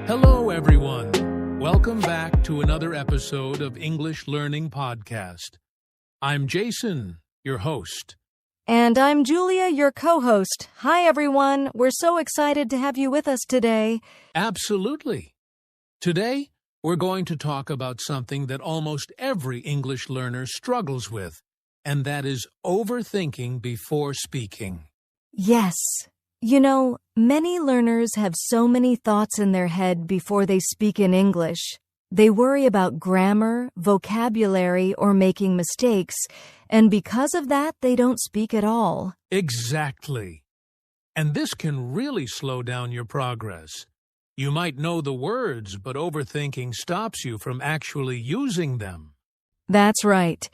Hello, everyone. Welcome back to another episode of English Learning Podcast. I'm Jason, your host. And I'm Julia, your co-host. Hi, everyone. We're so excited to have you with us today. Absolutely. Today, we're going to talk about something that almost every English learner struggles with, and that is overthinking before speaking. Yes. You know, many learners have so many thoughts in their head before they speak in English. They worry about grammar, vocabulary, or making mistakes, and because of that, they don't speak at all. Exactly. And this can really slow down your progress. You might know the words, but overthinking stops you from actually using them. That's right.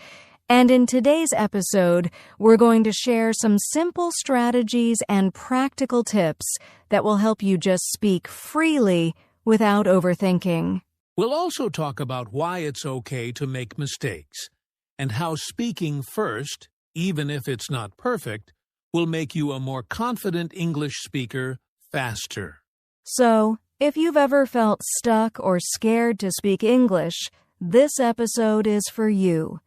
And in today's episode, we're going to share some simple strategies and practical tips that will help you just speak freely without overthinking. We'll also talk about why it's okay to make mistakes and how speaking first, even if it's not perfect, will make you a more confident English speaker faster. So, if you've ever felt stuck or scared to speak English, this episode is for you.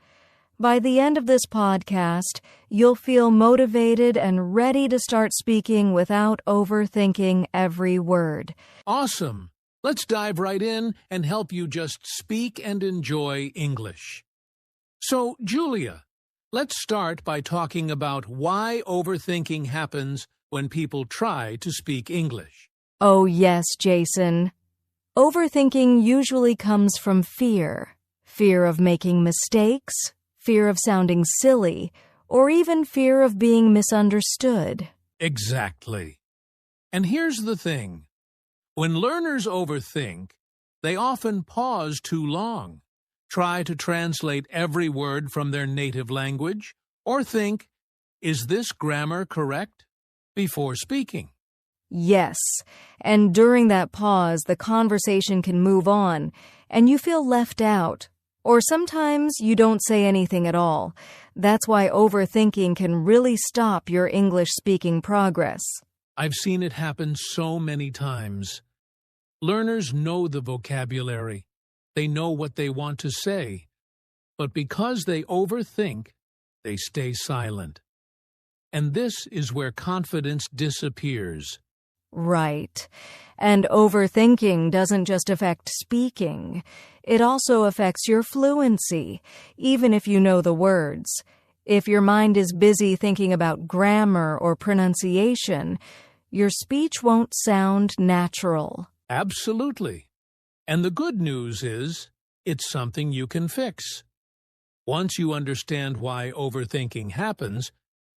By the end of this podcast, you'll feel motivated and ready to start speaking without overthinking every word. Awesome! Let's dive right in and help you just speak and enjoy English. So, Julia, let's start by talking about why overthinking happens when people try to speak English. Oh yes, Jason. Overthinking usually comes from fear. Fear of making mistakes, fear of sounding silly, or even fear of being misunderstood. Exactly. And here's the thing. When learners overthink, they often pause too long, try to translate every word from their native language, or think, is this grammar correct? Before speaking. Yes, and during that pause, the conversation can move on, and you feel left out. Or sometimes you don't say anything at all. That's why overthinking can really stop your English speaking progress. I've seen it happen so many times. Learners know the vocabulary. They know what they want to say. But because they overthink, they stay silent. And this is where confidence disappears. Right. And overthinking doesn't just affect speaking. It also affects your fluency, even if you know the words. If your mind is busy thinking about grammar or pronunciation, your speech won't sound natural. Absolutely. And the good news is, it's something you can fix. Once you understand why overthinking happens,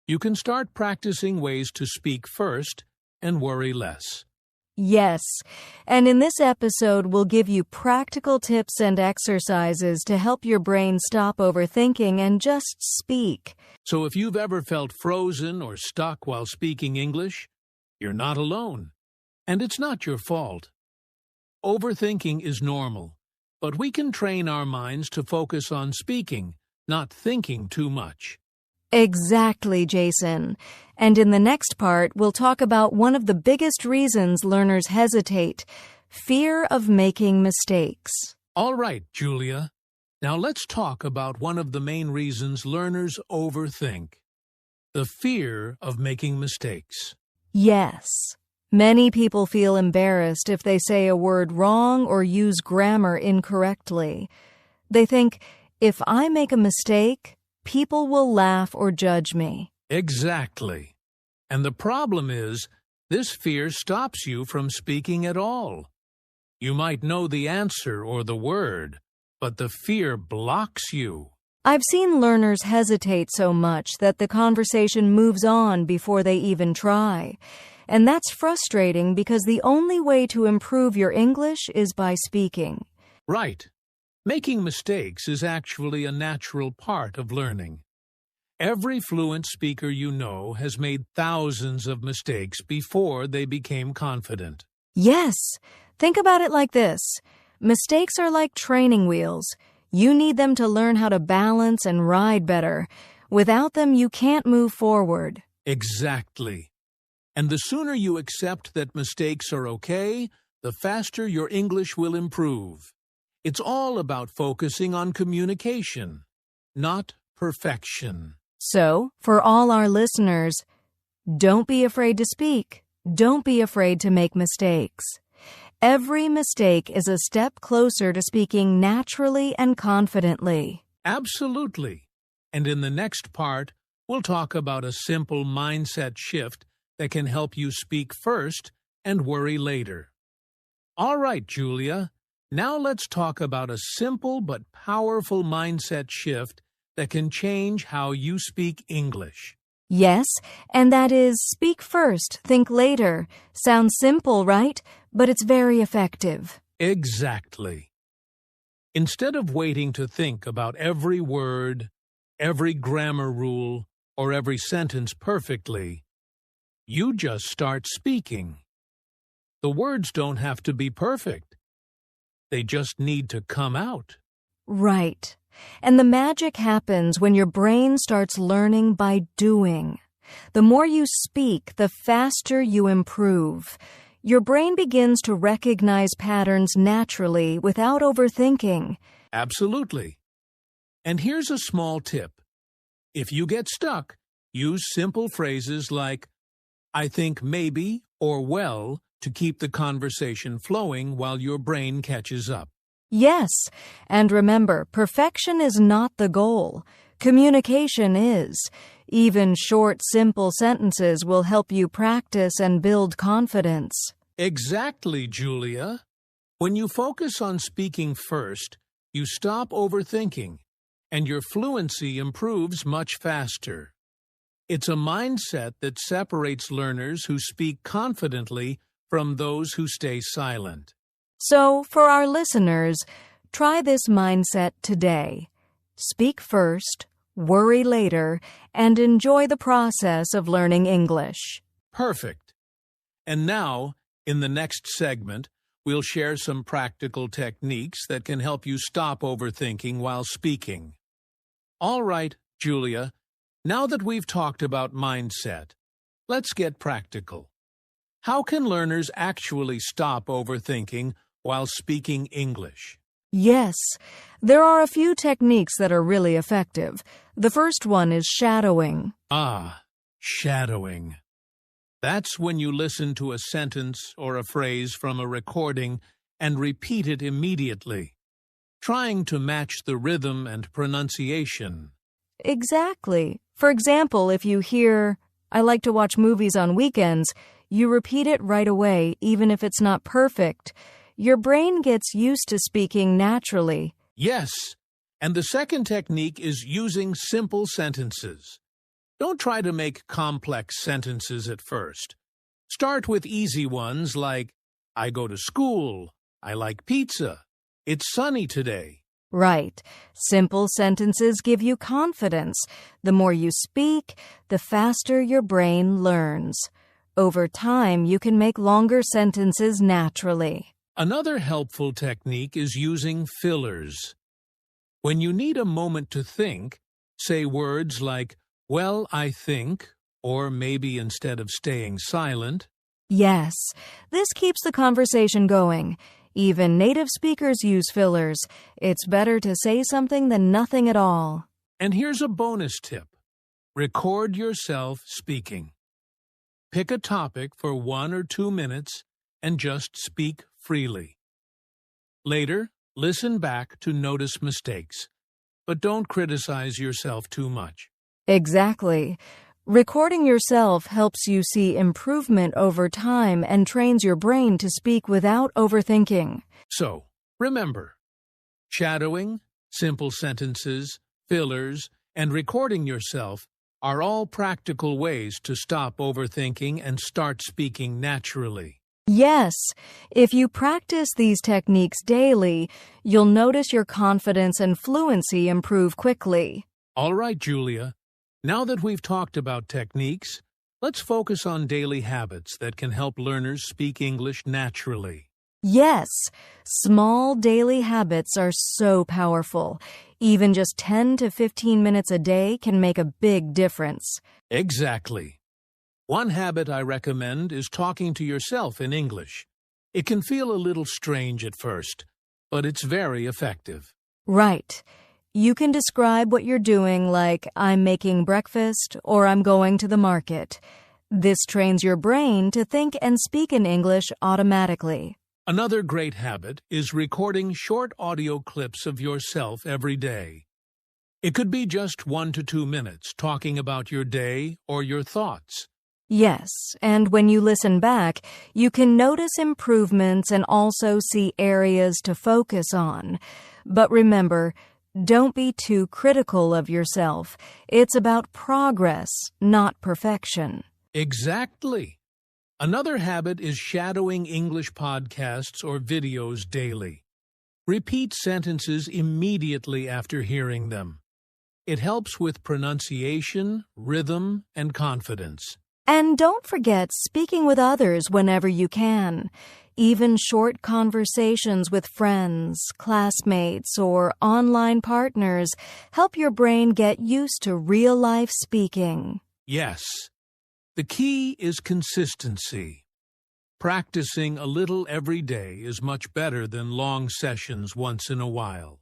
you can start practicing ways to speak first and worry less. Yes, and in this episode, we'll give you practical tips and exercises to help your brain stop overthinking and just speak. So if you've ever felt frozen or stuck while speaking English, you're not alone, and it's not your fault. Overthinking is normal, but we can train our minds to focus on speaking, not thinking too much. Exactly, Jason. And in the next part, we'll talk about one of the biggest reasons learners hesitate: fear of making mistakes. All right, Julia. Now let's talk about one of the main reasons learners overthink: the fear of making mistakes. Yes. Many people feel embarrassed if they say a word wrong or use grammar incorrectly. They think, if I make a mistake, people will laugh or judge me. Exactly. And the problem is, this fear stops you from speaking at all. You might know the answer or the word, but the fear blocks you. I've seen learners hesitate so much that the conversation moves on before they even try. And that's frustrating because the only way to improve your English is by speaking. Right. Making mistakes is actually a natural part of learning. Every fluent speaker you know has made thousands of mistakes before they became confident. Yes. Think about it like this. Mistakes are like training wheels. You need them to learn how to balance and ride better. Without them, you can't move forward. Exactly. And the sooner you accept that mistakes are okay, the faster your English will improve. It's all about focusing on communication, not perfection. So, for all our listeners, don't be afraid to speak. Don't be afraid to make mistakes. Every mistake is a step closer to speaking naturally and confidently. Absolutely. And in the next part, we'll talk about a simple mindset shift that can help you speak first and worry later. All right, Julia. Now let's talk about a simple but powerful mindset shift that can change how you speak English. Yes, and that is speak first, think later. Sounds simple, right? But it's very effective. Exactly. Instead of waiting to think about every word, every grammar rule, or every sentence perfectly, you just start speaking. The words don't have to be perfect. They just need to come out. Right. And the magic happens when your brain starts learning by doing. The more you speak, the faster you improve. Your brain begins to recognize patterns naturally without overthinking. Absolutely. And here's a small tip. If you get stuck, use simple phrases like, I think maybe or well to keep the conversation flowing while your brain catches up. Yes, and remember, perfection is not the goal. Communication is. Even short, simple sentences will help you practice and build confidence. Exactly, Julia. When you focus on speaking first, you stop overthinking, and your fluency improves much faster. It's a mindset that separates learners who speak confidently from those who stay silent. So, for our listeners, try this mindset today. Speak first, worry later, and enjoy the process of learning English. Perfect. And now, in the next segment, we'll share some practical techniques that can help you stop overthinking while speaking. All right, Julia, now that we've talked about mindset, let's get practical. How can learners actually stop overthinking while speaking English? Yes, there are a few techniques that are really effective. The first one is shadowing. Shadowing. That's when you listen to a sentence or a phrase from a recording and repeat it immediately, trying to match the rhythm and pronunciation. Exactly. For example, if you hear, I like to watch movies on weekends, you repeat it right away, even if it's not perfect. Your brain gets used to speaking naturally. Yes, and the second technique is using simple sentences. Don't try to make complex sentences at first. Start with easy ones like, I go to school, I like pizza, it's sunny today. Right. Simple sentences give you confidence. The more you speak, the faster your brain learns. Over time, you can make longer sentences naturally. Another helpful technique is using fillers. When you need a moment to think, say words like, well, I think, or maybe instead of staying silent. Yes, this keeps the conversation going. Even native speakers use fillers. It's better to say something than nothing at all. And here's a bonus tip. Record yourself speaking. Pick a topic for 1 or 2 minutes and just speak freely. Later, listen back to notice mistakes, but don't criticize yourself too much. Exactly. Recording yourself helps you see improvement over time and trains your brain to speak without overthinking. So, remember, shadowing, simple sentences, fillers, and recording yourself are all practical ways to stop overthinking and start speaking naturally. Yes, if you practice these techniques daily, you'll notice your confidence and fluency improve quickly. All right, Julia. Now that we've talked about techniques, let's focus on daily habits that can help learners speak English naturally. Yes, small daily habits are so powerful. Even just 10 to 15 minutes a day can make a big difference. Exactly. One habit I recommend is talking to yourself in English. It can feel a little strange at first, but it's very effective. Right. You can describe what you're doing like, I'm making breakfast or I'm going to the market. This trains your brain to think and speak in English automatically. Another great habit is recording short audio clips of yourself every day. It could be just 1 to 2 minutes talking about your day or your thoughts. Yes, and when you listen back, you can notice improvements and also see areas to focus on. But remember, don't be too critical of yourself. It's about progress, not perfection. Exactly. Another habit is shadowing English podcasts or videos daily. Repeat sentences immediately after hearing them. It helps with pronunciation, rhythm, and confidence. And don't forget speaking with others whenever you can. Even short conversations with friends, classmates, or online partners help your brain get used to real-life speaking. Yes. The key is consistency. Practicing a little every day is much better than long sessions once in a while.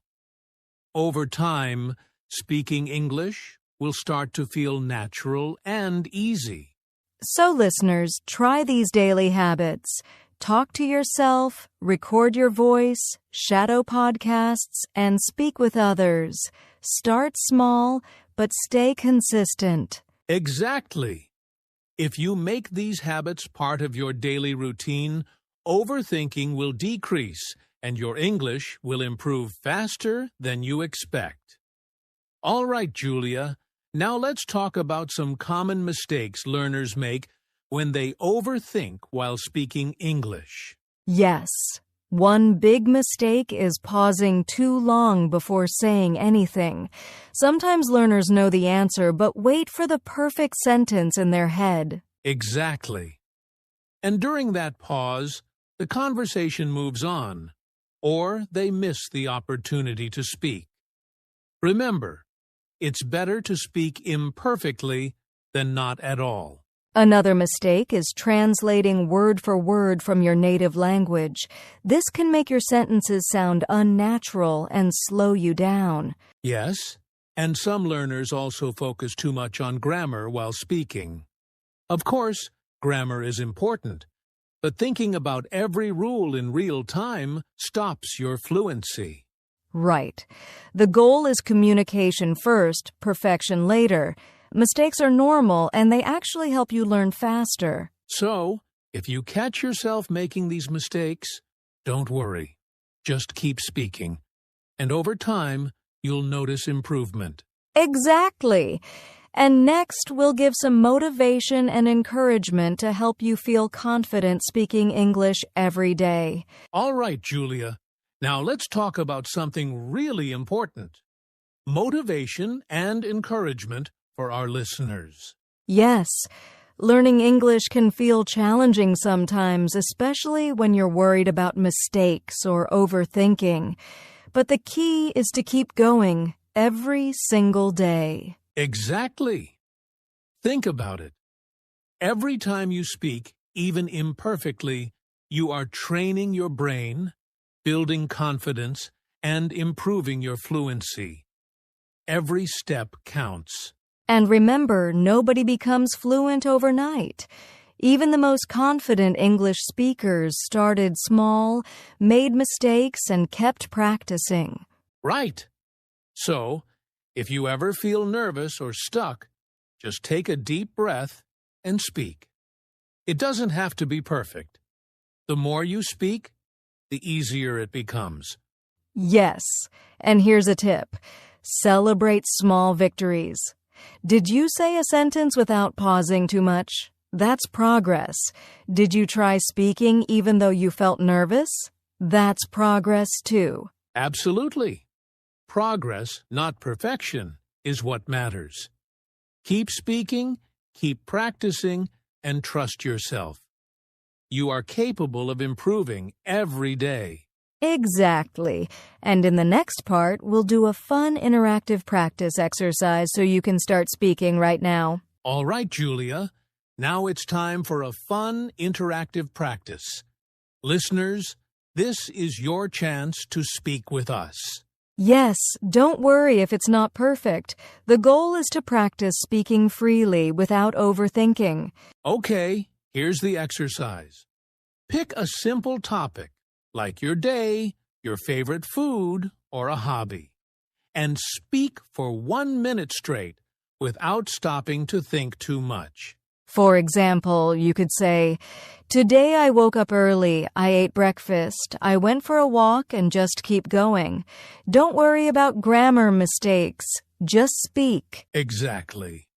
Over time, speaking English will start to feel natural and easy. So, listeners, try these daily habits. Talk to yourself, record your voice, shadow podcasts, and speak with others. Start small, but stay consistent. Exactly. If you make these habits part of your daily routine, overthinking will decrease and your English will improve faster than you expect. All right, Julia. Now let's talk about some common mistakes learners make when they overthink while speaking English. Yes, one big mistake is pausing too long before saying anything. Sometimes learners know the answer but wait for the perfect sentence in their head. Exactly. And during that pause, the conversation moves on, or they miss the opportunity to speak. Remember, it's better to speak imperfectly than not at all. Another mistake is translating word for word from your native language. This can make your sentences sound unnatural and slow you down. Yes, and some learners also focus too much on grammar while speaking. Of course, grammar is important, but thinking about every rule in real time stops your fluency. Right. The goal is communication first, perfection later. Mistakes are normal, and they actually help you learn faster. So, if you catch yourself making these mistakes, don't worry. Just keep speaking. And over time, you'll notice improvement. Exactly. And next, we'll give some motivation and encouragement to help you feel confident speaking English every day. All right, Julia. Now let's talk about something really important. Motivation and encouragement for our listeners. Yes, learning English can feel challenging sometimes, especially when you're worried about mistakes or overthinking. But the key is to keep going every single day. Exactly. Think about it. Every time you speak, even imperfectly, you are training your brain, building confidence, and improving your fluency. Every step counts. And remember, nobody becomes fluent overnight. Even the most confident English speakers started small, made mistakes, and kept practicing. Right. So, if you ever feel nervous or stuck, just take a deep breath and speak. It doesn't have to be perfect. The more you speak, the easier it becomes. Yes, and here's a tip. Celebrate small victories. Did you say a sentence without pausing too much? That's progress. Did you try speaking even though you felt nervous? That's progress too. Absolutely. Progress, not perfection, is what matters. Keep speaking, keep practicing, and trust yourself. You are capable of improving every day. Exactly. And in the next part, we'll do a fun interactive practice exercise so you can start speaking right now. All right, Julia. Now it's time for a fun interactive practice. Listeners, this is your chance to speak with us. Yes, don't worry if it's not perfect. The goal is to practice speaking freely without overthinking. Okay, here's the exercise. Pick a simple topic, like your day, your favorite food, or a hobby, and speak for 1 minute straight without stopping to think too much. For example, you could say, "Today I woke up early, I ate breakfast, I went for a walk and just keep going. Don't worry about grammar mistakes, just speak." Exactly.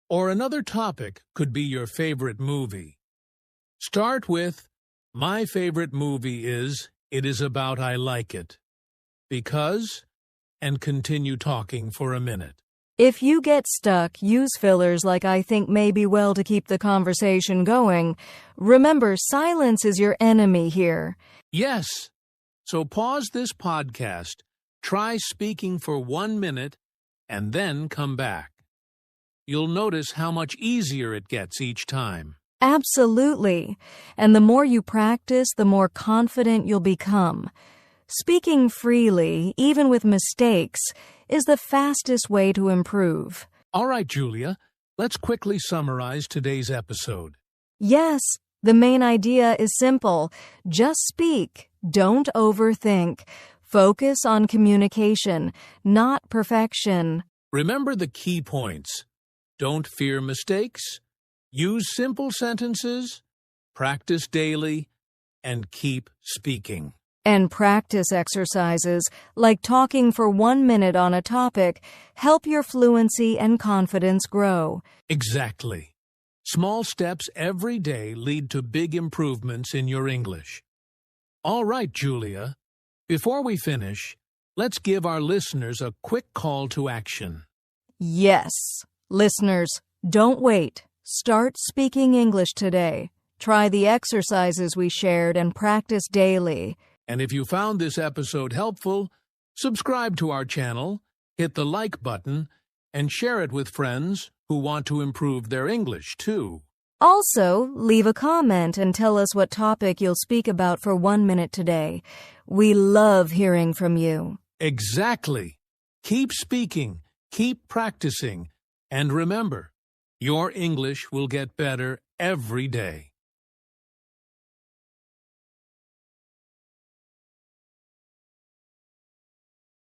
Or another topic could be your favorite movie. Start with, "My favorite movie is, it is about I like it. Because," and continue talking for a minute. If you get stuck, use fillers like "I think" may be well to keep the conversation going. Remember, silence is your enemy here. Yes. So pause this podcast, try speaking for 1 minute, and then come back. You'll notice how much easier it gets each time. Absolutely. And the more you practice, the more confident you'll become. Speaking freely, even with mistakes, is the fastest way to improve. All right, Julia, let's quickly summarize today's episode. Yes, the main idea is simple. Just speak. Don't overthink. Focus on communication, not perfection. Remember the key points. Don't fear mistakes. Use simple sentences. Practice daily. And keep speaking. And practice exercises, like talking for 1 minute on a topic, help your fluency and confidence grow. Exactly. Small steps every day lead to big improvements in your English. All right, Julia. Before we finish, let's give our listeners a quick call to action. Yes. Listeners, don't wait. Start speaking English today. Try the exercises we shared and practice daily. And if you found this episode helpful, subscribe to our channel, hit the like button, and share it with friends who want to improve their English, too. Also, leave a comment and tell us what topic you'll speak about for 1 minute today. We love hearing from you. Exactly. Keep speaking, keep practicing, and remember, your English will get better every day.